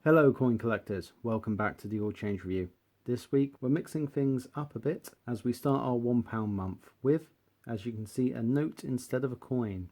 Hello coin collectors, welcome back to the All Change Review. This week we're mixing things up a bit as we start our £1 month with, as you can see, a note instead of a coin.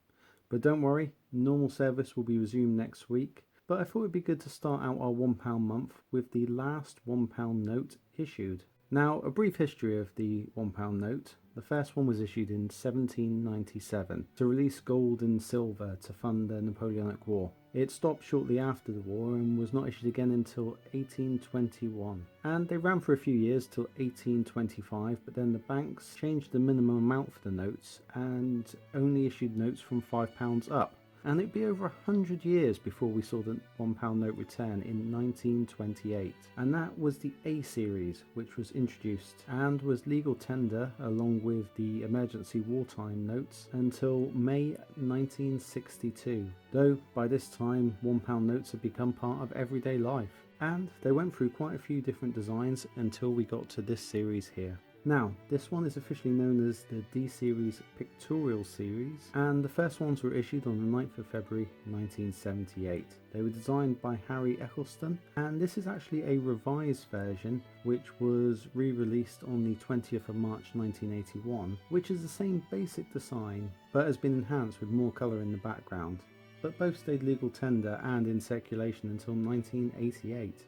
But don't worry, normal service will be resumed next week, but I thought it'd be good to start out our £1 month with the last £1 note issued. Now, a brief history of the £1 note. The first one was issued in 1797 to release gold and silver to fund the Napoleonic War. It stopped shortly after the war and was not issued again until 1821. And they ran for a few years till 1825, but then the banks changed the minimum amount for the notes and only issued notes from £5 up. And it'd be over 100 years before we saw the £1 note return in 1928. And that was the A series, which was introduced and was legal tender along with the emergency wartime notes until May 1962. Though by this time £1 notes had become part of everyday life. And they went through quite a few different designs until we got to this series here. Now, this one is officially known as the D-Series Pictorial series, and the first ones were issued on the 9th of February 1978. They were designed by Harry Eccleston, and this is actually a revised version which was re-released on the 20th of March 1981, which is the same basic design, but has been enhanced with more colour in the background. But both stayed legal tender and in circulation until 1988.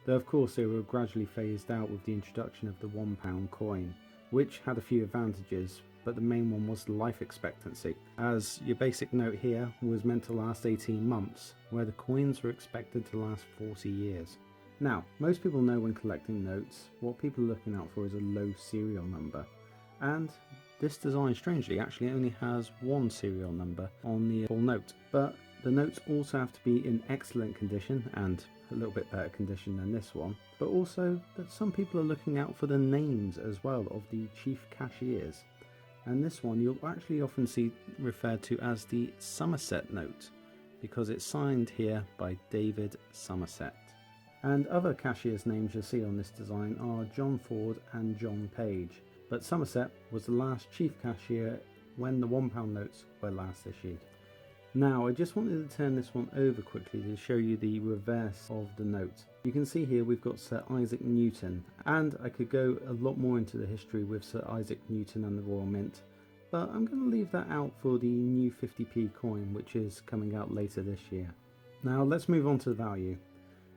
Though of course they were gradually phased out with the introduction of the £1 coin, which had a few advantages, but the main one was the life expectancy, as your basic note here was meant to last 18 months, where the coins were expected to last 40 years. Now, most people know when collecting notes, what people are looking out for is a low serial number, and this design strangely actually only has one serial number on the full note, but the notes also have to be in excellent condition and a little bit better condition than this one, but also that some people are looking out for the names as well of the chief cashiers, and this one you'll actually often see referred to as the Somerset note because it's signed here by David Somerset. And other cashiers' names you'll see on this design are John Ford and John Page, but Somerset was the last chief cashier when the £1 notes were last issued. Now, I just wanted to turn this one over quickly to show you the reverse of the note. You can see here we've got Sir Isaac Newton, and I could go a lot more into the history with Sir Isaac Newton and the Royal Mint, but I'm going to leave that out for the new 50p coin, which is coming out later this year. Now, let's move on to the value.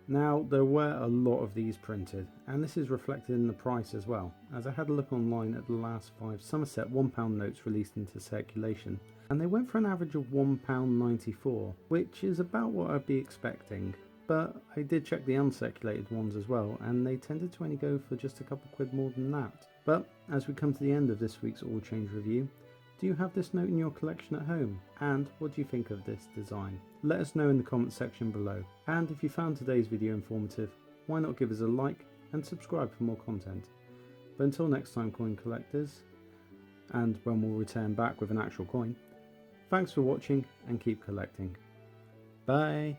Now, there were a lot of these printed, and this is reflected in the price as well, as I had a look online at the last 5 Somerset £1 notes released into circulation, and they went for an average of £1.94, which is about what I'd be expecting. But I did check the uncirculated ones as well, and they tended to only go for just a couple quid more than that. But as we come to the end of this week's All Change review, do you have this note in your collection at home? And what do you think of this design? Let us know in the comments section below. And if you found today's video informative, why not give us a like and subscribe for more content. But until next time, coin collectors, and when we'll return back with an actual coin, thanks for watching and keep collecting. Bye!